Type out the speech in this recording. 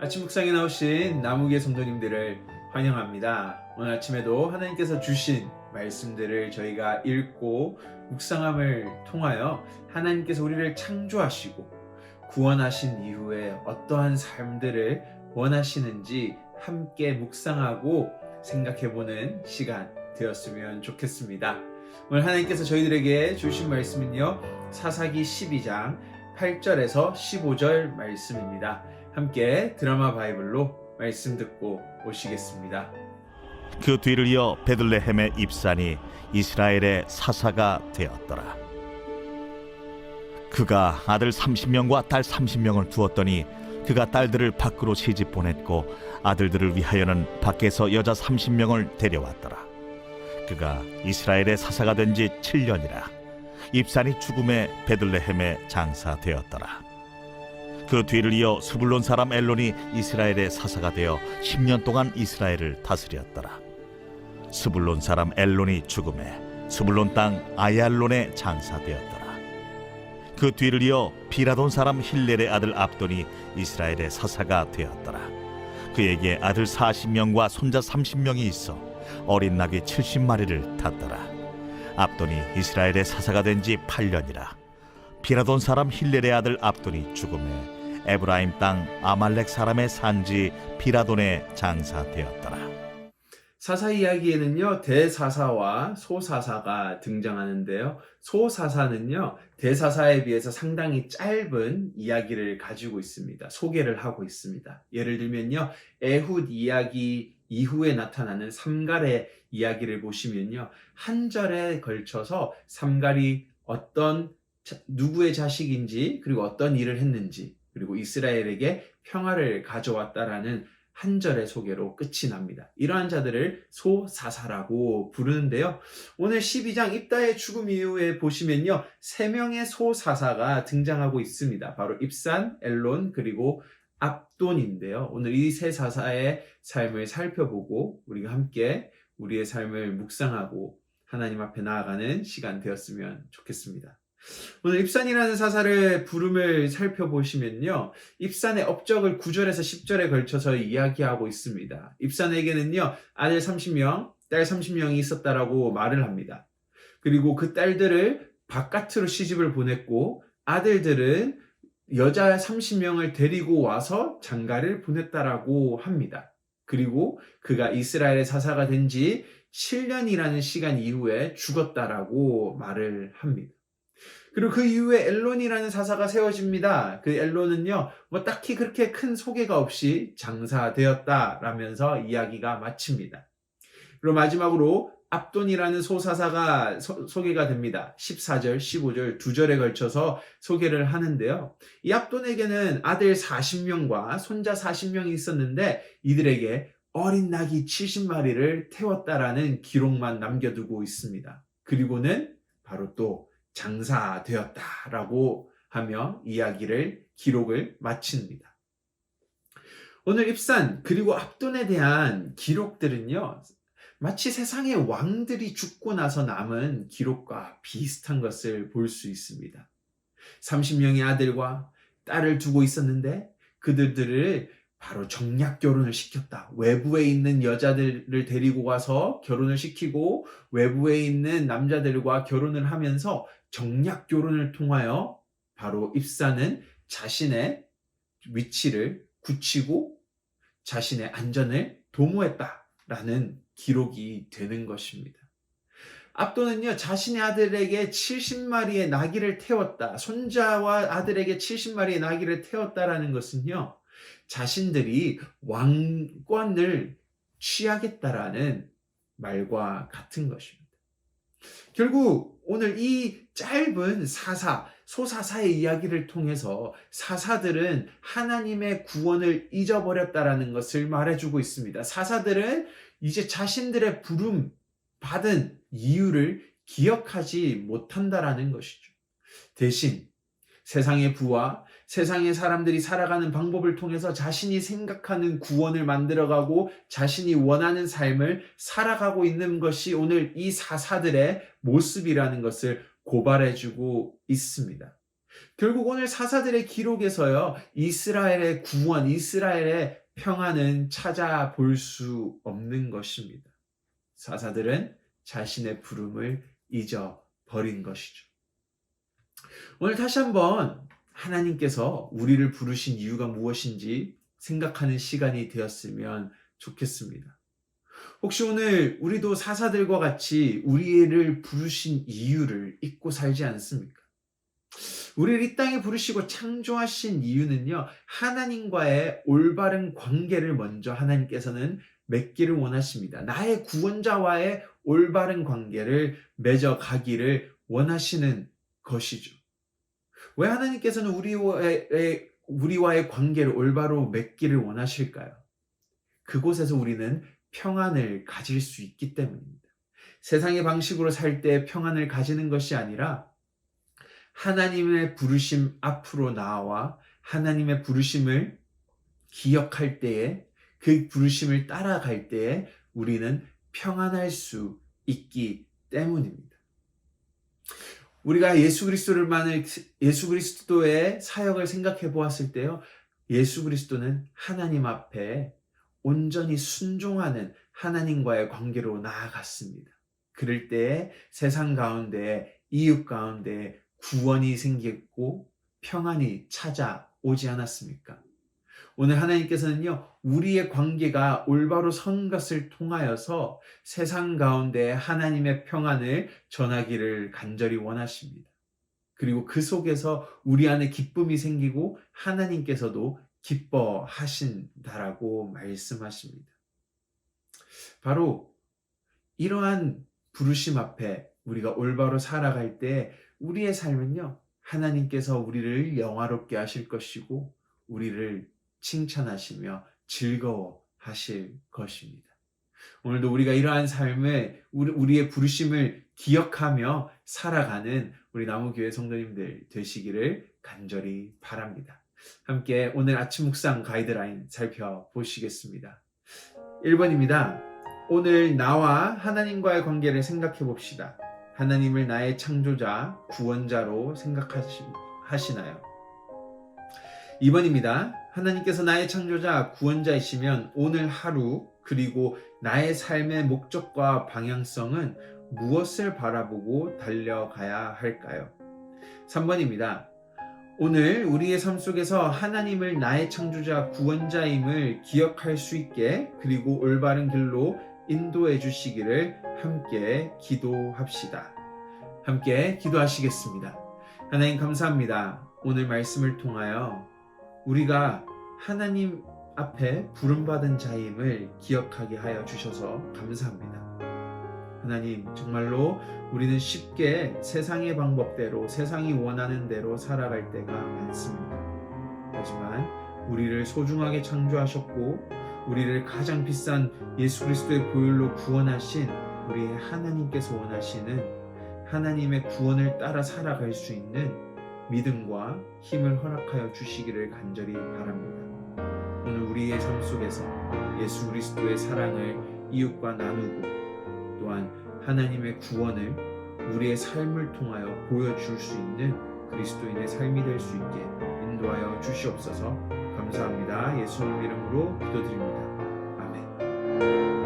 아침 묵상에 나오신 나무계 성도님들을 환영합니다. 오늘 아침에도 하나님께서 주신 말씀들을 저희가 읽고 묵상함을 통하여 하나님께서 우리를 창조하시고 구원하신 이후에 어떠한 삶들을 원하시는지 함께 묵상하고 생각해보는 시간 되었으면 좋겠습니다. 오늘 하나님께서 저희들에게 주신 말씀은요, 사사기 12장 8절에서 15절 말씀입니다. 함께 드라마 바이블로 말씀 듣고 오시겠습니다. 그 뒤를 이어 베들레헴의 입산이 이스라엘의 사사가 되었더라. 그가 아들 30명과 딸 30명을 두었더니 그가 딸들을 밖으로 시집 보냈고 아들들을 위하여는 밖에서 여자 30명을 데려왔더라. 그가 이스라엘의 사사가 된 지 7년이라 입산이 죽음에 베들레헴에 장사되었더라. 그 뒤를 이어 스불론 사람 엘론이 이스라엘의 사사가 되어 10년 동안 이스라엘을 다스렸더라. 스불론 사람 엘론이 죽음에 스불론 땅 아얄론에 장사되었더라. 그 뒤를 이어 비라돈 사람 힐렐의 아들 압돈이 이스라엘의 사사가 되었더라. 그에게 아들 40명과 손자 30명이 있어 어린 나귀 70마리를 탔더라. 압돈이 이스라엘의 사사가 된 지 8년이라 비라돈 사람 힐렐의 아들 압돈이 죽음에 에브라임 땅 아말렉 사람의 산지 비라돈에 장사되었더라. 사사 이야기에는요, 대사사와 소사사가 등장하는데요, 소사사는요 대사사에 비해서 상당히 짧은 이야기를 가지고 있습니다. 소개를 하고 있습니다. 예를 들면요, 에훗 이야기 이후에 나타나는 삼갈의 이야기를 보시면요, 한 절에 걸쳐서 삼갈이 어떤 누구의 자식인지, 그리고 어떤 일을 했는지, 그리고 이스라엘에게 평화를 가져왔다라는 한 절의 소개로 끝이 납니다. 이러한 자들을 소사사라고 부르는데요, 오늘 12장 입다의 죽음 이후에 보시면요, 3명의 소사사가 등장하고 있습니다. 바로 입산, 엘론, 그리고 압돈인데요, 오늘 이 세 사사의 삶을 살펴보고 우리가 함께 우리의 삶을 묵상하고 하나님 앞에 나아가는 시간 되었으면 좋겠습니다. 오늘 입산이라는 사사를 부름을 살펴보시면요, 입산의 업적을 9절에서 10절에 걸쳐서 이야기하고 있습니다. 입산에게는요, 아들 30명, 딸 30명이 있었다라고 말을 합니다. 그리고 그 딸들을 바깥으로 시집을 보냈고 아들들은 여자 30명을 데리고 와서 장가를 보냈다라고 합니다. 그리고 그가 이스라엘의 사사가 된 지 7년이라는 시간 이후에 죽었다라고 말을 합니다. 그리고 그 이후에 엘론이라는 사사가 세워집니다. 그 엘론은요, 딱히 그렇게 큰 소개가 없이 장사되었다라면서 이야기가 마칩니다. 그리고 마지막으로 압돈이라는 소사사가 소개가 됩니다. 14절, 15절 두 절에 걸쳐서 소개를 하는데요, 이 압돈에게는 아들 40명과 손자 40명이 있었는데 이들에게 어린 낙이 70마리를 태웠다라는 기록만 남겨두고 있습니다. 그리고는 바로 또 장사되었다라고 하며 이야기를, 기록을 마칩니다. 오늘 입산 그리고 압돈에 대한 기록들은요, 마치 세상의 왕들이 죽고 나서 남은 기록과 비슷한 것을 볼 수 있습니다. 30명의 아들과 딸을 두고 있었는데 그들을 바로 정략 결혼을 시켰다. 외부에 있는 여자들을 데리고 가서 결혼을 시키고 외부에 있는 남자들과 결혼을 하면서 정략 결혼을 통하여 바로 입산은 자신의 위치를 굳히고 자신의 안전을 도모했다라는 기록이 되는 것입니다. 압돈은요, 자신의 아들에게 70마리의 나귀를 태웠다, 손자와 아들에게 70마리의 나귀를 태웠다라는 것은요, 자신들이 왕권을 취하겠다라는 말과 같은 것입니다. 결국 오늘 이 짧은 소사사의 이야기를 통해서 사사들은 하나님의 구원을 잊어버렸다라는 것을 말해주고 있습니다. 사사들은 이제 자신들의 부름 받은 이유를 기억하지 못한다라는 것이죠. 대신 세상의 부와 세상의 사람들이 살아가는 방법을 통해서 자신이 생각하는 구원을 만들어가고 자신이 원하는 삶을 살아가고 있는 것이 오늘 이 사사들의 모습이라는 것을 고발해주고 있습니다. 결국 오늘 사사들의 기록에서요, 이스라엘의 구원, 이스라엘의 평안은 찾아볼 수 없는 것입니다. 사사들은 자신의 부름을 잊어버린 것이죠. 오늘 다시 한번 하나님께서 우리를 부르신 이유가 무엇인지 생각하는 시간이 되었으면 좋겠습니다. 혹시 오늘 우리도 사사들과 같이 우리를 부르신 이유를 잊고 살지 않습니까? 우리를 이 땅에 부르시고 창조하신 이유는요, 하나님과의 올바른 관계를 먼저 하나님께서는 맺기를 원하십니다. 나의 구원자와의 올바른 관계를 맺어가기를 원하시는 것이죠. 왜 하나님께서는 우리와의 관계를 올바로 맺기를 원하실까요? 그곳에서 우리는 평안을 가질 수 있기 때문입니다. 세상의 방식으로 살 때 평안을 가지는 것이 아니라 하나님의 부르심 앞으로 나와 하나님의 부르심을 기억할 때에, 그 부르심을 따라갈 때에 우리는 평안할 수 있기 때문입니다. 우리가 예수 그리스도의 사역을 생각해 보았을 때요, 예수 그리스도는 하나님 앞에 온전히 순종하는 하나님과의 관계로 나아갔습니다. 그럴 때에 세상 가운데, 이웃 가운데 구원이 생겼고 평안이 찾아오지 않았습니까? 오늘 하나님께서는요, 우리의 관계가 올바로 선 것을 통하여서 세상 가운데 하나님의 평안을 전하기를 간절히 원하십니다. 그리고 그 속에서 우리 안에 기쁨이 생기고 하나님께서도 기뻐하신다라고 말씀하십니다. 바로 이러한 부르심 앞에 우리가 올바로 살아갈 때 우리의 삶은요, 하나님께서 우리를 영화롭게 하실 것이고 우리를 칭찬하시며 즐거워하실 것입니다. 오늘도 우리가 이러한 삶을, 우리의 부르심을 기억하며 살아가는 우리 나무교회 성도님들 되시기를 간절히 바랍니다. 함께 오늘 아침 묵상 가이드라인 살펴보시겠습니다. 1번입니다. 오늘 나와 하나님과의 관계를 생각해 봅시다. 하나님을 나의 창조자, 구원자로 생각하시나요? 2번입니다. 하나님께서 나의 창조자, 구원자이시면 오늘 하루, 그리고 나의 삶의 목적과 방향성은 무엇을 바라보고 달려가야 할까요? 3번입니다. 오늘 우리의 삶 속에서 하나님을 나의 창조자, 구원자임을 기억할 수 있게, 그리고 올바른 길로 인도해 주시기를 함께 기도합시다. 함께 기도하시겠습니다. 하나님 감사합니다. 오늘 말씀을 통하여 우리가 하나님 앞에 부름받은 자임을 기억하게 하여 주셔서 감사합니다. 하나님, 정말로 우리는 쉽게 세상의 방법대로, 세상이 원하는 대로 살아갈 때가 많습니다. 하지만 우리를 소중하게 창조하셨고 우리를 가장 비싼 예수 그리스도의 보혈로 구원하신 우리 하나님께서 원하시는 하나님의 구원을 따라 살아갈 수 있는 믿음과 힘을 허락하여 주시기를 간절히 바랍니다. 오늘 우리의 삶 속에서 예수 그리스도의 사랑을 이웃과 나누고 또한 하나님의 구원을 우리의 삶을 통하여 보여줄 수 있는 그리스도인의 삶이 될 수 있게 인도하여 주시옵소서. 감사합니다. 예수님 이름으로 기도드립니다. 아멘.